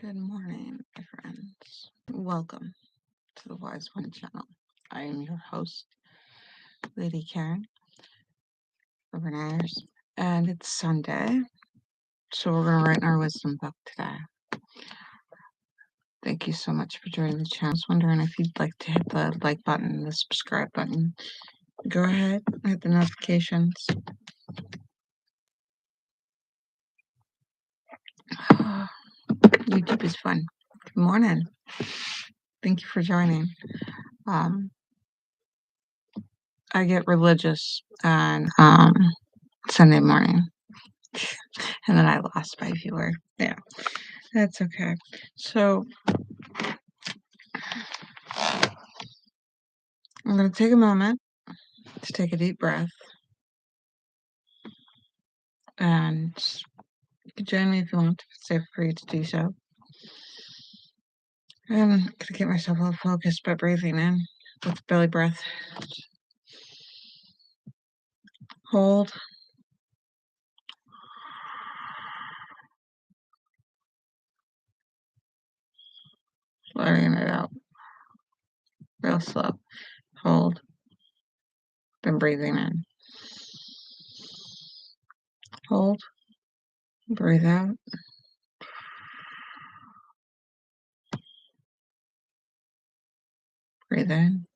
Good morning, my friends. Welcome to the WiseOne channel. I am your host, Lady Karen, overnights, and it's Sunday, so we're going to write in our wisdom book today. Thank you so much for joining the channel. I was wondering if you'd like to hit the like button and the subscribe button. Go ahead, hit the notifications. YouTube is fun. Good morning. Thank you for joining. I get religious on Sunday morning, and then I lost my viewer. Yeah, that's okay. So I'm going to take a moment to take a deep breath, and you can join me if you want. It's safe for you to do so. I'm going to get myself all focused by breathing in with belly breath. Hold. Letting it out. Real slow. Hold. Then breathing in. Hold. Breathe out. Breathe in.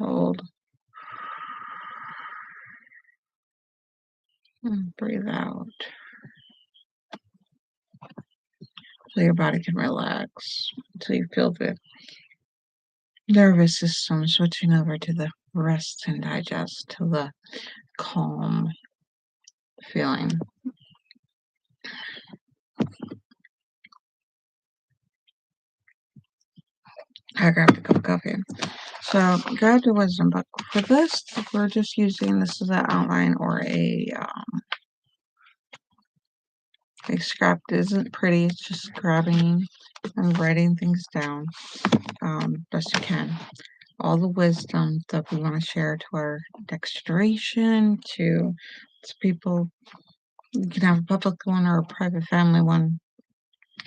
Hold. And breathe out. So your body can relax until you feel the nervous system switching over to the rest and digest, to the calm feeling. I grabbed a cup of coffee. So grab the wisdom book. For this, we're just using this as an outline or a script. It isn't pretty. It's just grabbing and writing things down best you can. All the wisdom that we want to share to our next generation, to people. You can have a public one or a private family one.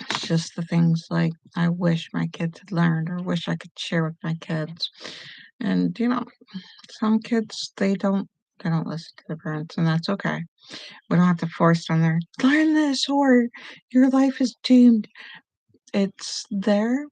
It's just the things like I wish my kids had learned or wish I could share with my kids. And some kids they don't listen to their parents, and that's okay. We don't have to force them there. Learn this or your life is doomed. It's there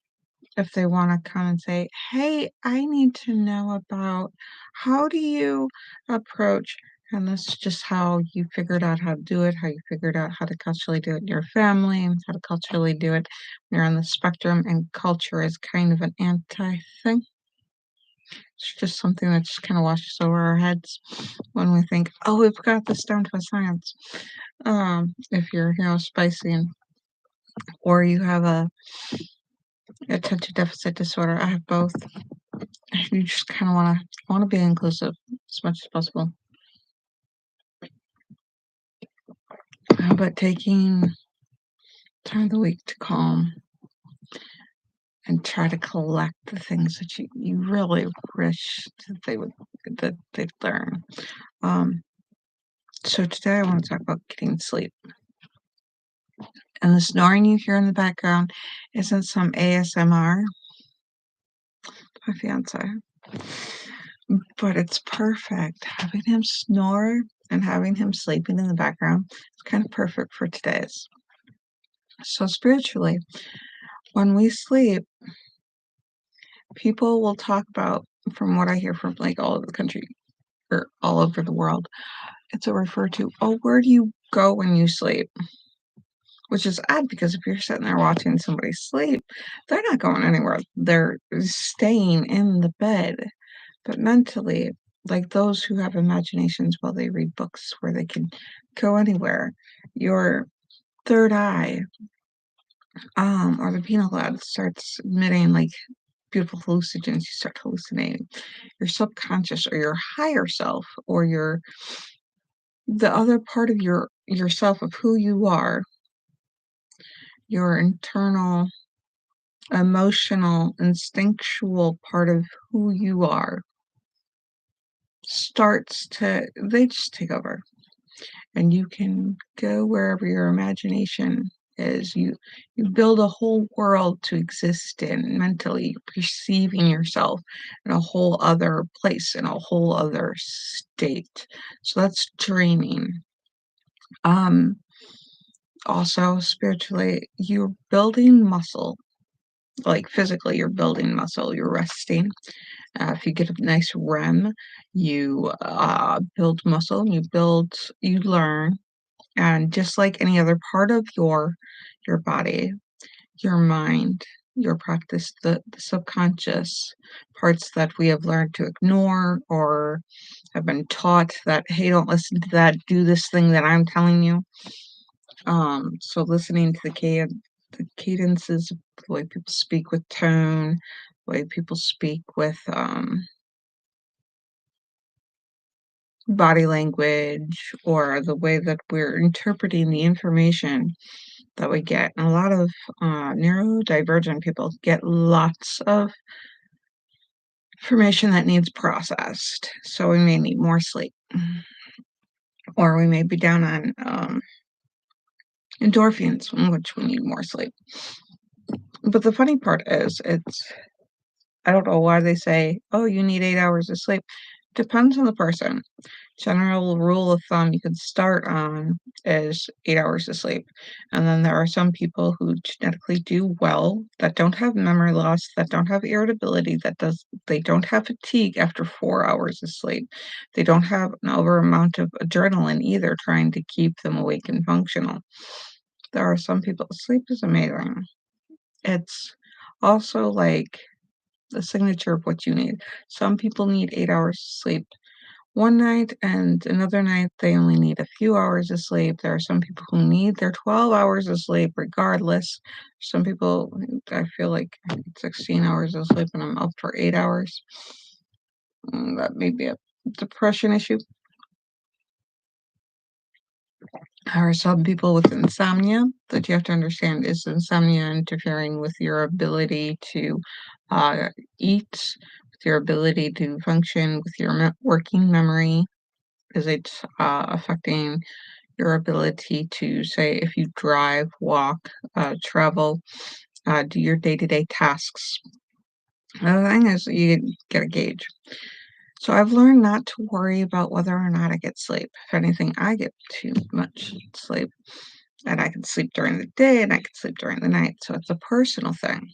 if they want to come and say, "Hey, I need to know about how do you approach," and that's just how you figured out how to do it, how you figured out how to culturally do it in your family, and how to culturally do it when you're on the spectrum, and culture is kind of an anti-thing. It's just something that just kind of washes over our heads when we think, "Oh, we've got this down to a science." If you're, spicy or you have a attention deficit disorder, I have both. You just kind of want to be inclusive as much as possible. But taking time of the week to calm and try to collect the things that you really wish that they'd learn. So today I want to talk about getting sleep. And the snoring you hear in the background isn't some ASMR. My fiance. But it's perfect. Having him snore and having him sleeping in the background is kind of perfect for today's. So spiritually, when we sleep, people will talk about, from what I hear from like all over the country or all over the world, it's a refer to, oh, where do you go when you sleep? Which is odd because if you're sitting there watching somebody sleep, they're not going anywhere. They're staying in the bed. But mentally, like those who have imaginations while they read books where they can go anywhere, your third eye, or the pineal gland starts emitting like beautiful hallucinogens. You start hallucinating. Your subconscious or your higher self or the other part of yourself of who you are, your internal emotional instinctual part of who you are, they just take over. and you can go wherever your imagination is. You build a whole world to exist in mentally, perceiving yourself in a whole other place, in a whole other state. So that's dreaming. Um, Also spiritually, you're building muscle. Like physically, you're building muscle, you're resting. If you get a nice REM, you build muscle, you learn. And just like any other part of your body, your mind, your practice, the subconscious parts that we have learned to ignore or have been taught that, hey, don't listen to that, do this thing that I'm telling you. So listening to the cadences, the way people speak with tone, the way people speak with body language, or the way that we're interpreting the information that we get. And a lot of neurodivergent people get lots of information that needs processed. So we may need more sleep, or we may be down on endorphins, in which we need more sleep. But the funny part is, I don't know why they say, oh, you need 8 hours of sleep. Depends on the person. General rule of thumb you can start on is 8 hours of sleep. And then there are some people who genetically do well, that don't have memory loss, that don't have irritability, they don't have fatigue after 4 hours of sleep. They don't have an over amount of adrenaline either, trying to keep them awake and functional. There are some people, sleep is amazing. It's also like the signature of what you need. Some people need 8 hours of sleep one night, and another night they only need a few hours of sleep. There are some people who need their 12 hours of sleep regardless. Some people, I feel like I need 16 hours of sleep and I'm up for 8 hours. That may be a depression issue. There are some people with insomnia that you have to understand, is insomnia interfering with your ability to uh, eat, with your ability to function, with your working memory? Is it affecting your ability to, say, if you drive, walk, travel, do your day-to-day tasks? The thing is, you get a gauge. So I've learned not to worry about whether or not I get sleep. If anything, I get too much sleep, and I can sleep during the day and I can sleep during the night. So it's a personal thing.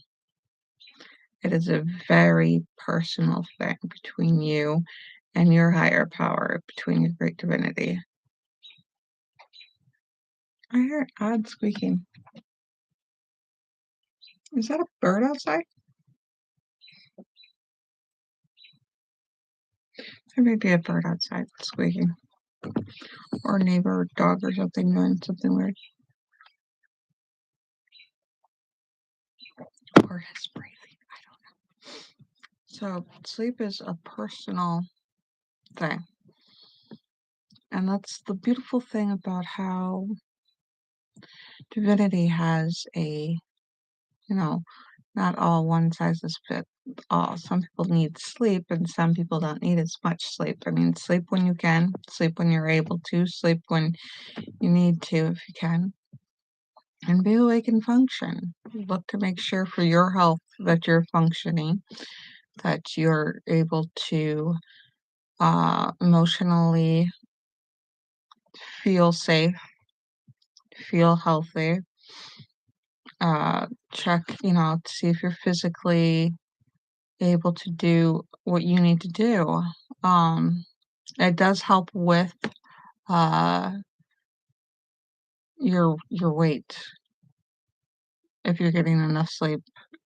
It is a very personal thing between you and your higher power, between your great divinity. I hear odd squeaking. Is that a bird outside? There may be a bird outside squeaking, or a neighbor or dog or something doing something weird. Or his breathing. I don't know. So sleep is a personal thing. And that's the beautiful thing about how divinity has not all one sizes fit all. Some people need sleep and some people don't need as much sleep. I mean, sleep when you can, sleep when you're able to, sleep when you need to if you can, and be awake and function. Look to make sure for your health that you're functioning, that you're able to emotionally feel safe, feel healthy. Check, to see if you're physically able to do what you need to do. It does help with uh, your weight. If you're getting enough sleep,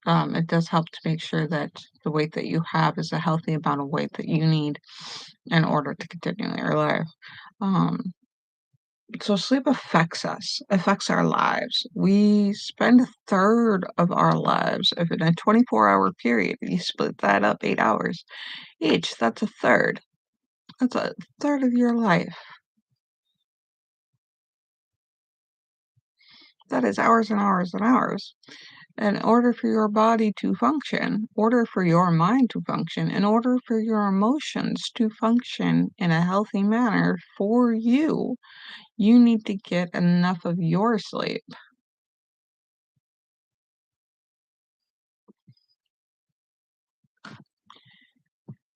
it does help to make sure that the weight that you have is a healthy amount of weight that you need in order to continue your life. Um, so sleep affects us, affects our lives. We spend a third of our lives, if in a 24-hour period, you split that up 8 hours each, that's a third. That's a third of your life. That is hours and hours and hours. In order for your body to function, order for your mind to function, in order for your emotions to function in a healthy manner for you, you need to get enough of your sleep.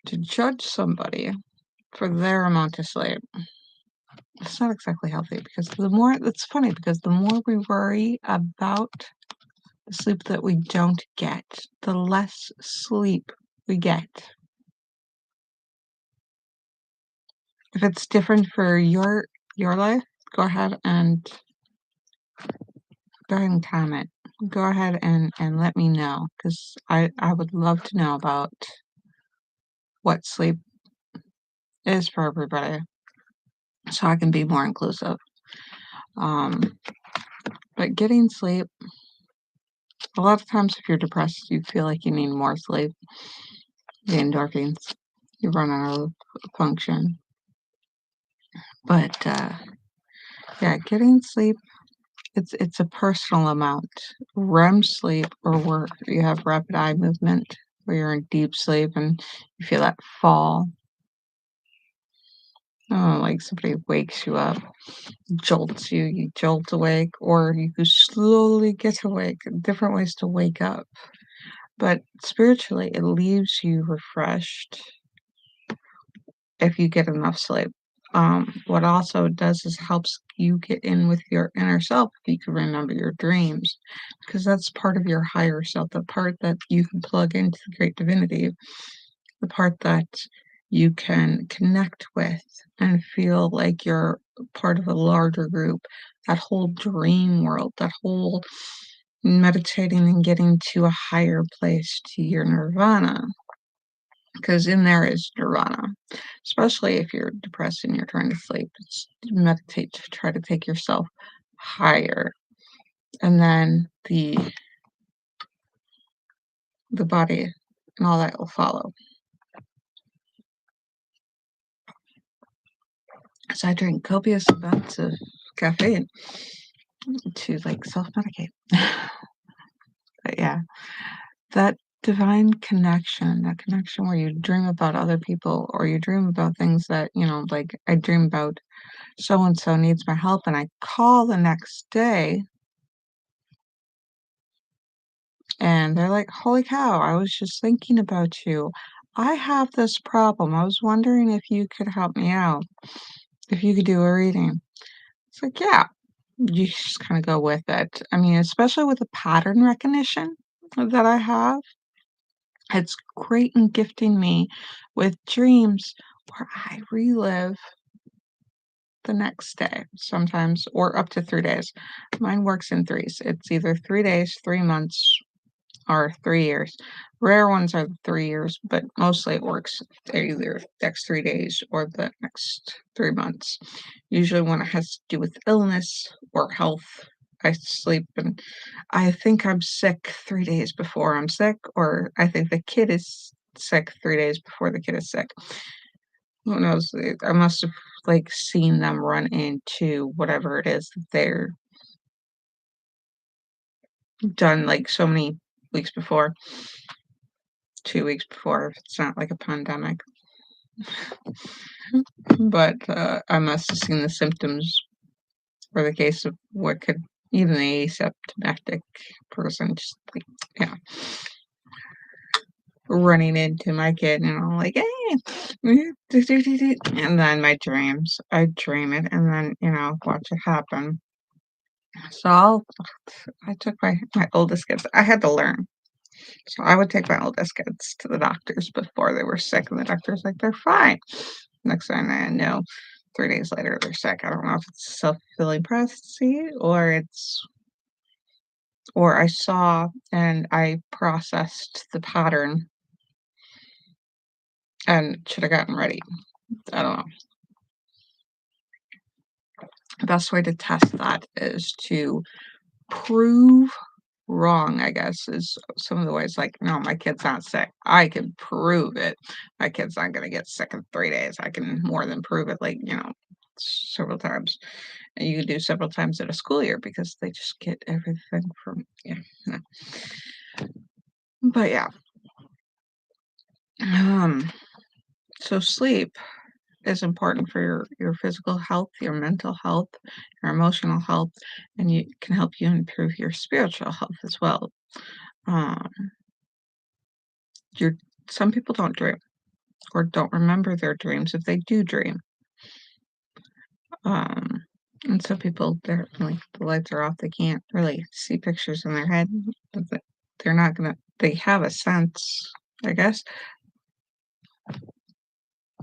To judge somebody for their amount of sleep, it's not exactly healthy because it's funny because the more we worry about the sleep that we don't get, the less sleep we get. If it's different for your life, go ahead and comment. Go ahead and let me know because I would love to know about what sleep is for everybody so I can be more inclusive. Um, but getting sleep, a lot of times if you're depressed, you feel like you need more sleep. The endorphins, you run out of function. But yeah, getting sleep, it's a personal amount. REM sleep, or where you have rapid eye movement, where you're in deep sleep and you feel that fall. Oh, like somebody wakes you up, jolts you, you jolt awake, or you can slowly get awake. Different ways to wake up. But spiritually, it leaves you refreshed if you get enough sleep. What also does is helps you get in with your inner self if you can remember your dreams, because that's part of your higher self, the part that you can plug into the great divinity, the part that you can connect with and feel like you're part of a larger group, that whole dream world, that whole meditating and getting to a higher place to your nirvana, because in there is nirvana. Especially if you're depressed and you're trying to sleep, it's meditate to try to take yourself higher, and then the body and all that will follow. So I drink copious amounts of caffeine to like self-medicate. But yeah, that divine connection, that connection where you dream about other people or you dream about things that, like I dream about so and so needs my help and I call the next day and they're like, "Holy cow, I was just thinking about you. I have this problem. I was wondering if you could help me out, if you could do a reading." It's like, yeah, you just kind of go with it. I mean, especially with the pattern recognition that I have, it's great in gifting me with dreams where I relive the next day sometimes, or up to 3 days. Mine works in threes. It's either 3 days, 3 months, or 3 years. Rare ones are the 3 years, but mostly it works either next 3 days or the next 3 months. Usually when it has to do with illness or health, I sleep and I think I'm sick 3 days before I'm sick, or I think the kid is sick 3 days before the kid is sick. Who knows? I must have, like, seen them run into whatever it is that they're done, like, so many weeks before. 2 weeks before, if it's not like a pandemic. But, I must have seen the symptoms for the case of what could even the asymptomatic person just, like, yeah, running into my kid, and I'm like, "Hey," and then my dreams, I dream it and then, watch it happen. So I took my oldest kids I had to learn. So I would take my oldest kids to the doctors before they were sick, and the doctor's like, "They're fine." Next thing I know, 3 days later, they're sick. I don't know if it's self-fulfilling prophecy or I saw and I processed the pattern and should have gotten ready. I don't know. The best way to test that is to prove wrong, I guess, is some of the ways, like, "No, my kid's not sick. I can prove it. My kid's not gonna get sick in 3 days. I can more than prove it." Like, several times. And you can do several times in a school year because they just get everything from, yeah. No. But yeah. So sleep is important for your physical health, your mental health, your emotional health, and you can help you improve your spiritual health as well. Um, your Some people don't dream or don't remember their dreams if they do dream. Um, and some people, they're like the lights are off, they can't really see pictures in their head. They're not gonna. They have a sense, I guess,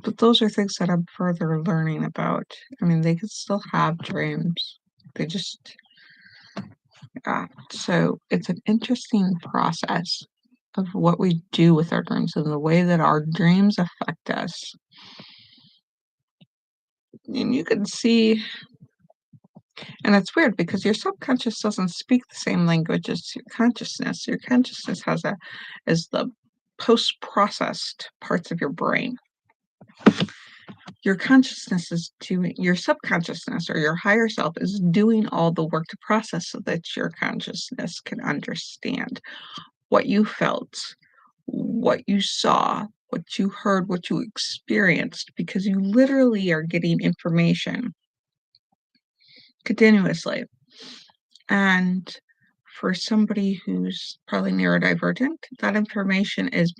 but those are things that I'm further learning about. I mean, they could still have dreams. They just so it's an interesting process of what we do with our dreams and the way that our dreams affect us. And you can see, and it's weird because your subconscious doesn't speak the same language as your consciousness. Your consciousness is the post-processed parts of your brain. Your consciousness is doing, your subconsciousness or your higher self is doing all the work to process so that your consciousness can understand what you felt, what you saw, what you heard, what you experienced, because you literally are getting information continuously. And for somebody who's probably neurodivergent, that information is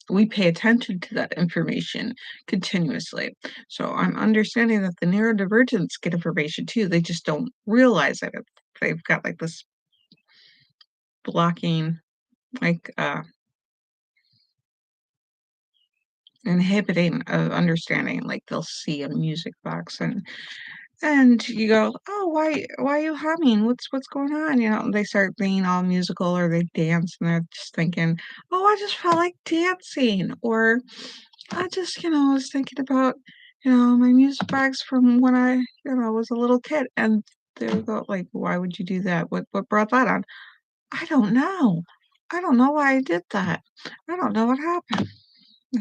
we pay attention to that information continuously. So I'm understanding that the neurodivergents get information too. They just don't realize it. They've got like this blocking, like inhibiting of understanding. Like they'll see a music box and you go, "Oh, why are you humming? What's going on?" You know, and they start being all musical or they dance and they're just thinking, "Oh, I just felt like dancing," or I just, was thinking about, my music bags from when I, was a little kid. And they go like, "Why would you do that? What brought that on?" I don't know. I don't know why I did that. I don't know what happened.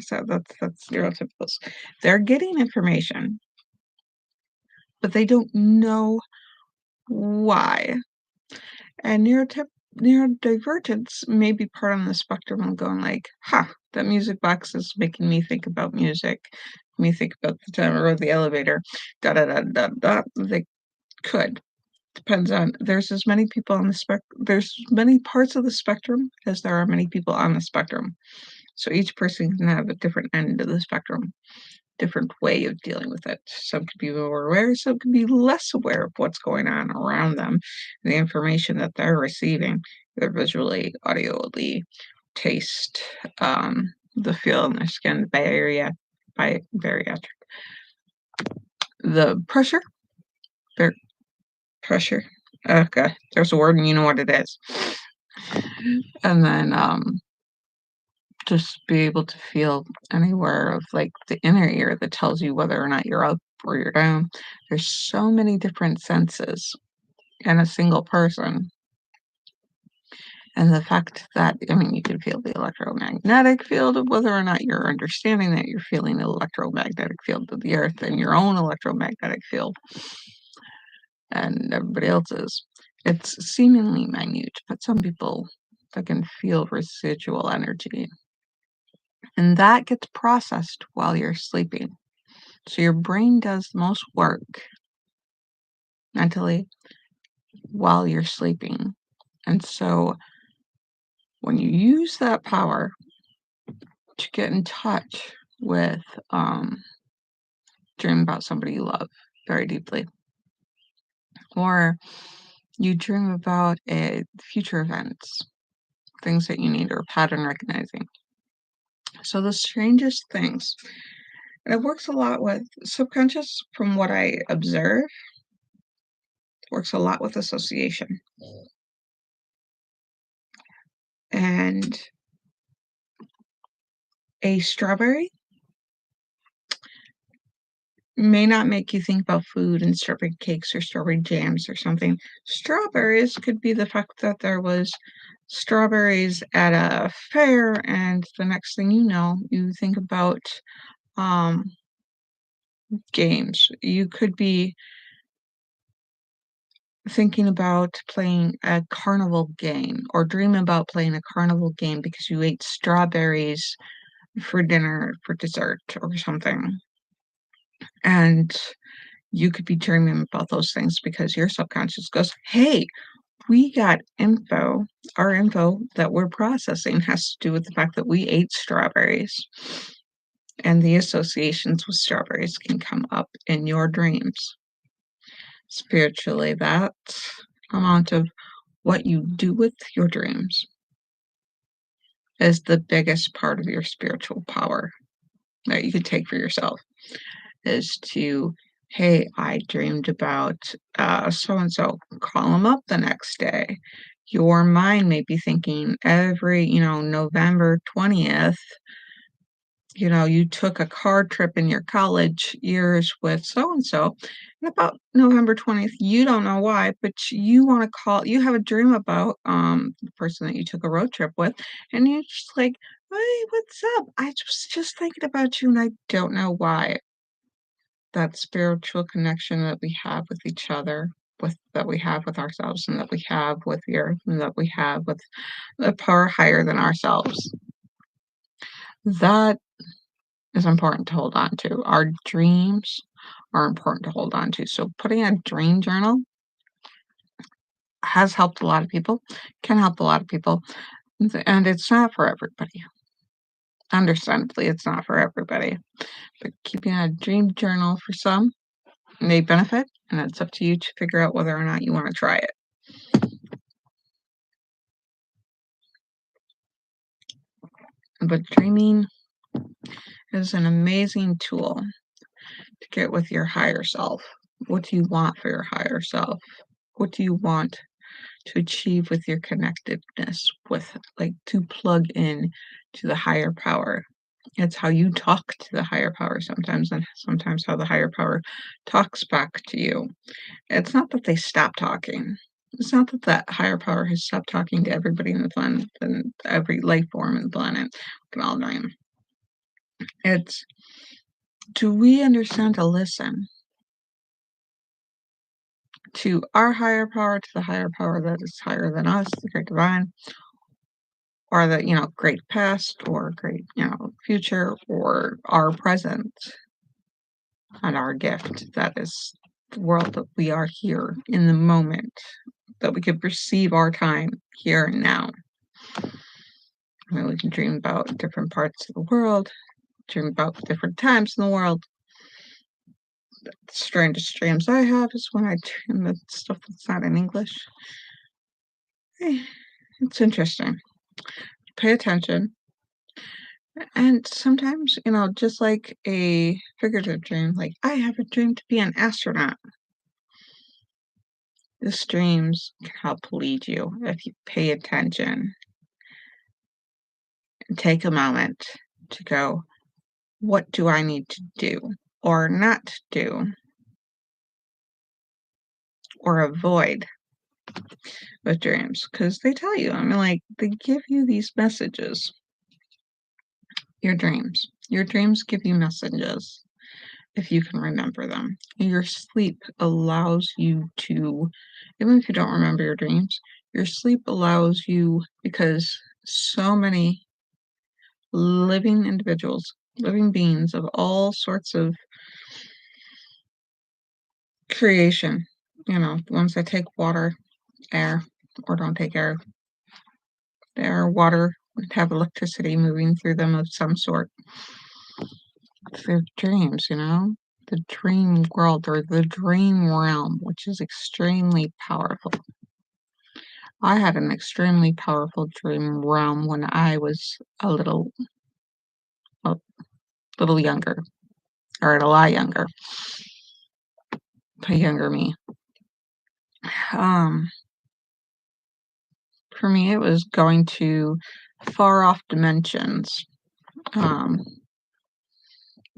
So that's neurotypicals. They're getting information, but they don't know why. And neurodivergence may be part on the spectrum of going like, "Ha, that music box is making me think about music. Me think about the time I rode the elevator." Da da da da da. They could. Depends on. There's as many people on the There's many parts of the spectrum as there are many people on the spectrum. So each person can have a different end of the spectrum, different way of dealing with it. Some could be more aware, some could be less aware of what's going on around them, the information that they're receiving, either visually, audibly, taste, the feel in their skin, bariatric. The pressure, pressure. Okay, there's a word and you know what it is. And then just be able to feel anywhere of like the inner ear that tells you whether or not you're up or you're down. There's so many different senses in a single person. And the fact that, I mean, you can feel the electromagnetic field of whether or not you're understanding that you're feeling the electromagnetic field of the earth and your own electromagnetic field and everybody else's. It's seemingly minute, but some people that can feel residual energy. And that gets processed while you're sleeping. So your brain does the most work mentally while you're sleeping. And so when you use that power to get in touch with, dream about somebody you love very deeply, or you dream about future events, things that you need, or pattern recognizing. So the strangest things, and it works a lot with subconscious from what I observe, works a lot with association. And a strawberry may not make you think about food and strawberry cakes or strawberry jams or something. Strawberries could be the fact that there was strawberries at a fair, and the next thing you know, you think about um, games. You could be thinking about playing a carnival game or dreaming about playing a carnival game because you ate strawberries for dinner, for dessert, or something. And you could be dreaming about those things because your subconscious goes, "Hey, we got info. Our info that we're processing has to do with the fact that we ate strawberries." And the associations with strawberries can come up in your dreams. Spiritually, that amount of what you do with your dreams is the biggest part of your spiritual power that you could take for yourself, is to, hey, I dreamed about so and so. Call them up the next day. Your mind may be thinking every, November 20th, you took a car trip in your college years with so and so. And about November 20th, you don't know why, but you want to call, you have a dream about the person that you took a road trip with, and you're just like, hey, what's up? I was just thinking about you, and I don't know why. That spiritual connection that we have with each other, that we have with ourselves, and that we have with the earth, and that we have with the power higher than ourselves. That is important to hold on to. Our dreams are important to hold on to. So putting a dream journal has helped a lot of people, can help a lot of people, and it's not for everybody. Understandably, it's not for everybody. But keeping a dream journal for some may benefit, and it's up to you to figure out whether or not you want to try it. But dreaming is an amazing tool to get with your higher self. What do you want for your higher self? What do you want to achieve with your connectedness, with like to plug in to the higher power? It's how you talk to the higher power sometimes, and sometimes how the higher power talks back to you. It's not that they stop talking. It's not that that higher power has stopped talking to everybody in the planet and every life form in the planet. We can all dream. It's, do we understand to listen to our higher power, to the higher power that is higher than us, the great divine, or the, great past, or great, future, or our present, and our gift that is the world that we are here in the moment, that we could perceive our time here and now. And we can dream about different parts of the world, dream about different times in the world. The strangest dreams I have is when I dream the stuff that's not in English. It's interesting. Pay attention. And sometimes, just like a figurative dream, like I have a dream to be an astronaut. These dreams can help lead you if you pay attention and take a moment to go, what do I need to do or not do or avoid with dreams? Because they tell you, they give you these messages. Your dreams. Your dreams give you messages if you can remember them. Your sleep allows you to, even if you don't remember your dreams, your sleep allows you, because so many living individuals, living beings of all sorts of creation, the ones that take water, air, or don't take air, water, have electricity moving through them of some sort. Their dreams, the dream world or the dream realm, which is extremely powerful. I had an extremely powerful dream realm when I was a little younger, or a lot younger, a younger me. For me, it was going to far off dimensions,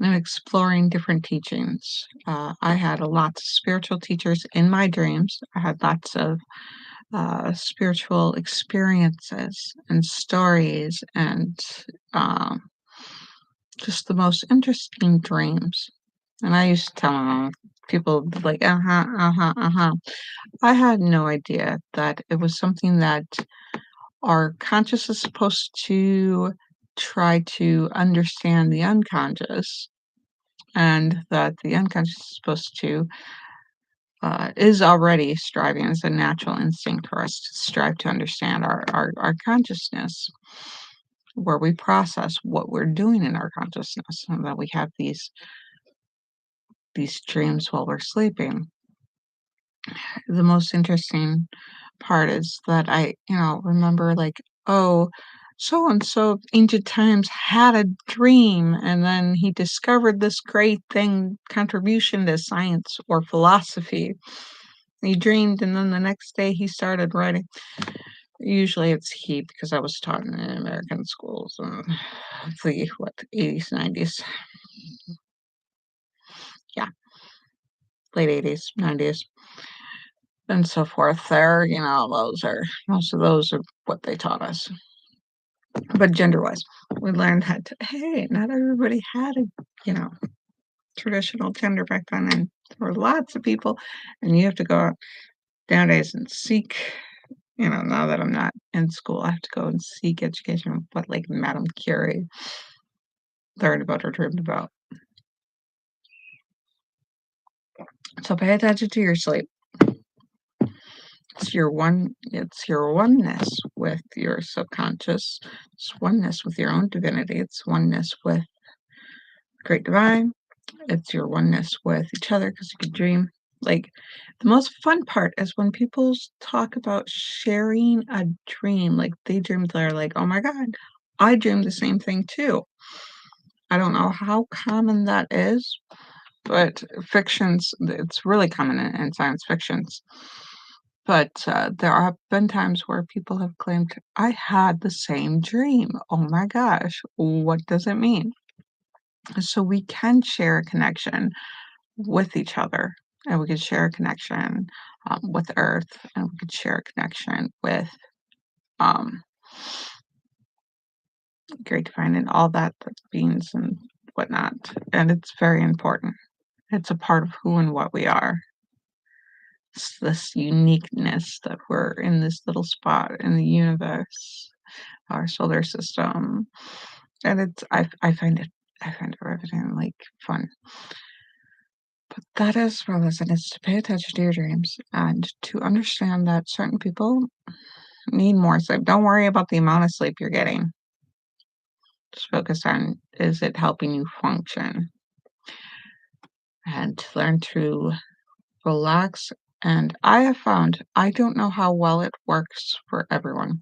and exploring different teachings. I had lots of spiritual teachers in my dreams. I had lots of spiritual experiences and stories, and just the most interesting dreams. And I used to tell my mom, people would be like, uh-huh, uh-huh, uh-huh. I had no idea that it was something that our conscious is supposed to try to understand the unconscious, and that the unconscious is supposed to is already striving as a natural instinct for us to strive to understand our consciousness, where we process what we're doing in our consciousness, and that we have these dreams while we're sleeping. The most interesting part is that I, remember like, oh, so and so ancient times had a dream, and then he discovered this great thing, contribution to science or philosophy. He dreamed, and then the next day he started writing. Usually it's he, because I was taught in American schools in the, what, 80s, 90s. Yeah, late 80s, 90s, and so forth there, most of those are what they taught us. But gender-wise, we learned that, hey, not everybody had a, you know, traditional gender back then, and there were lots of people, and you have to go out nowadays and seek, now that I'm not in school, I have to go and seek education, what, like, Madame Curie learned about or dreamed about. So pay attention to your sleep. It's your oneness with your subconscious. It's oneness with your own divinity. It's oneness with great divine. It's your oneness with each other, because you can dream. Like, the most fun part is when people talk about sharing a dream. Like, they dreamed, they're like, oh my God, I dreamed the same thing too. I don't know how common that is, but it's really common in science fictions. But there have been times where people have claimed, I had the same dream. Oh my gosh, what does it mean? So we can share a connection with each other, and we could share a connection with Earth, and we could share a connection with um, Great Divine and all that beings and whatnot. And it's very important. It's a part of who and what we are. It's this uniqueness that we're in this little spot in the universe, our solar system, and I find it riveting, like, fun. But that is for listeners, to pay attention to your dreams and to understand that certain people need more sleep. Don't worry about the amount of sleep you're getting. Just focus on, is it helping you function? And learn to relax. And I have found, I don't know how well it works for everyone,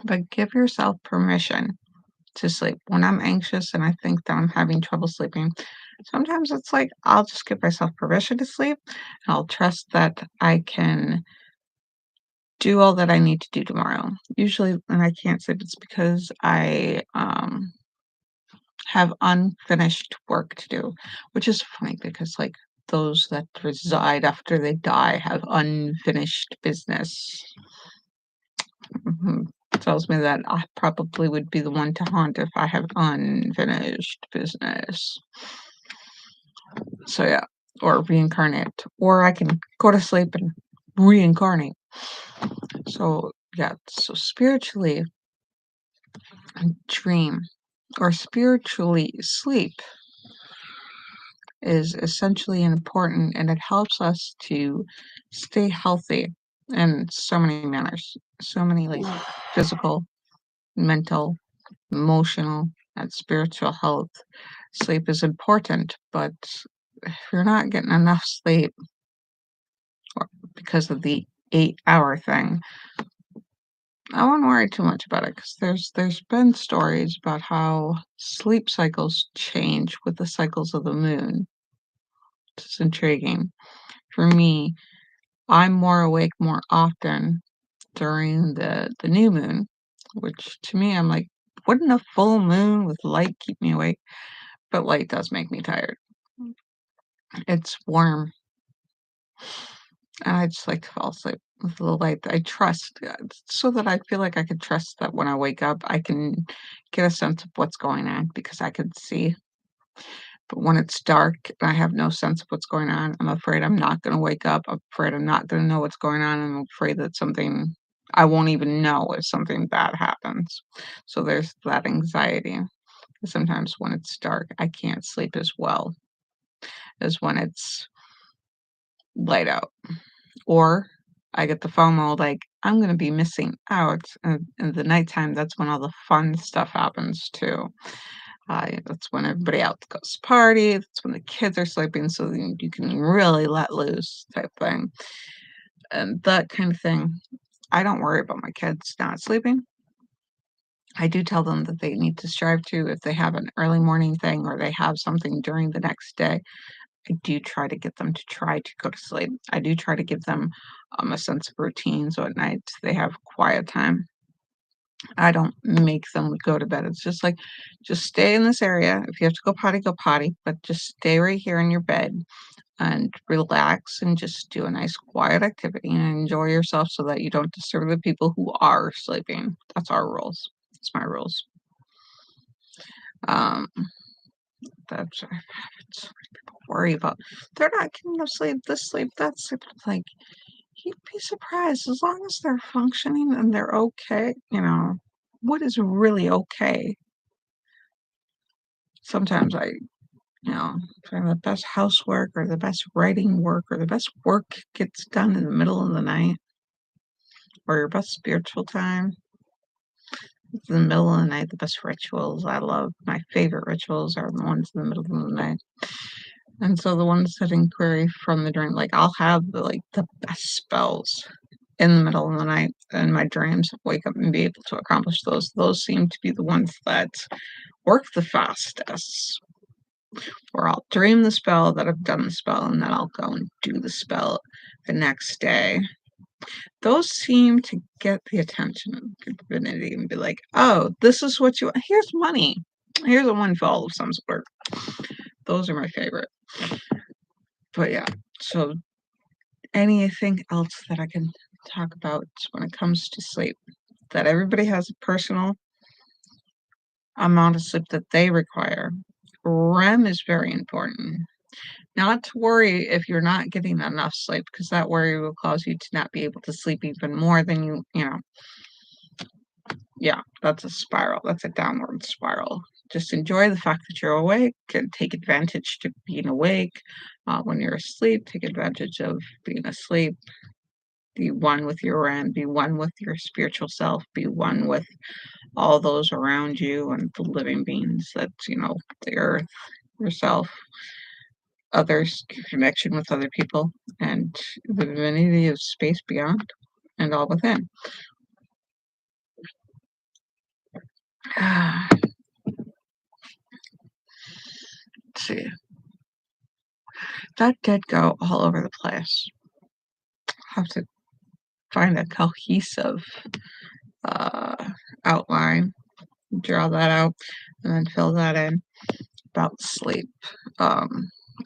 but give yourself permission to sleep. When I'm anxious and I think that I'm having trouble sleeping, sometimes it's like I'll just give myself permission to sleep. I'll trust that I can do all that I need to do tomorrow. Usually when I can't sleep, it's because I have unfinished work to do, which is funny because, like, those that reside after they die have unfinished business. Mhm. Tells me that I probably would be the one to haunt if I have unfinished business. So yeah, or reincarnate, or I can go to sleep and reincarnate. So yeah, so spiritually dream or spiritually sleep is essentially important, and it helps us to stay healthy in so many manners, so many, like, physical, mental, emotional, and spiritual health. Sleep is important, but if you're not getting enough sleep, or because of the 8-hour thing, I wouldn't worry too much about it, because there's been stories about how sleep cycles change with the cycles of the moon. It's intriguing. For me, I'm more awake more often during the new moon, which to me, I'm like, wouldn't a full moon with light keep me awake? But light does make me tired. It's warm, and I just like to fall asleep with the light. I trust, so that I feel like I can trust that when I wake up, I can get a sense of what's going on because I can see. But when it's dark and I have no sense of what's going on, I'm afraid I'm not gonna wake up. I'm afraid I'm not gonna know what's going on. I'm afraid that something I won't even know if something bad happens. So there's that anxiety. Sometimes when it's dark, I can't sleep as well as when it's light out. Or I get the FOMO, like, I'm gonna be missing out. And in the nighttime, that's when all the fun stuff happens too. That's when everybody else goes to party. That's when the kids are sleeping, so you can really let loose type thing. And that kind of thing. I don't worry about my kids not sleeping. I do tell them that they need to strive to, if they have an early morning thing or they have something during the next day, I do try to get them to try to go to sleep. I do try to give them a sense of routine so at night they have quiet time. I don't make them go to bed. It's just like, just stay in this area. If you have to go potty, but just stay right here in your bed and relax and just do a nice quiet activity and enjoy yourself so that you don't disturb the people who are sleeping. That's our rules. That's my rules. Um, that's so many people worry about they're not getting enough sleep, this sleep, that sleep. It's like, you'd be surprised as long as they're functioning and they're okay, what is really okay. Sometimes find the best housework or the best writing work or the best work gets done in the middle of the night or your best spiritual time. In the middle of the night, the best rituals I love. My favorite rituals are the ones in the middle of the night. And so the ones that inquiry from the dream, like I'll have the best spells in the middle of the night in my dreams, wake up and be able to accomplish those. Those seem to be the ones that work the fastest. Where I'll dream the spell that I've done the spell and then I'll go and do the spell the next day. Those seem to get the attention of the divinity and be like, oh, this is what you here's money. Here's a windfall of some sort. Those are my favorite. But yeah, so anything else that I can talk about when it comes to sleep? That everybody has a personal amount of sleep that they require. REM is very important. Not to worry if you're not getting enough sleep, because that worry will cause you to not be able to sleep even more than yeah, that's a spiral. That's a downward spiral. Just enjoy the fact that you're awake and take advantage to being awake. When you're asleep, take advantage of being asleep. Be one with your REM, be one with your spiritual self, be one with all those around you and the living beings that, the earth, yourself, others, connection with other people, and the divinity of space beyond and all within. Let's see. That did go all over the place. Have to find a cohesive outline, draw that out, and then fill that in about sleep.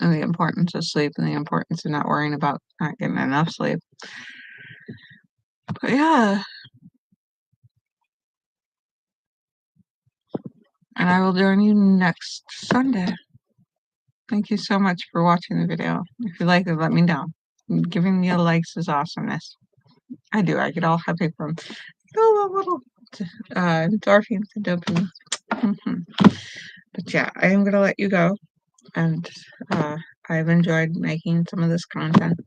And the importance of sleep and the importance of not worrying about not getting enough sleep. But yeah, and I will join you next Sunday. Thank you so much for watching the video. If you like it, let me know. Giving me a likes is awesomeness. I do. I get all happy from little endorphins and dopamine. But yeah, I am going to let you go. And I've enjoyed making some of this content.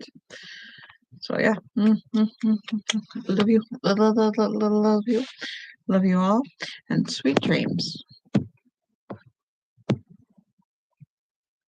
So yeah, love you, love you, love you all, and sweet dreams.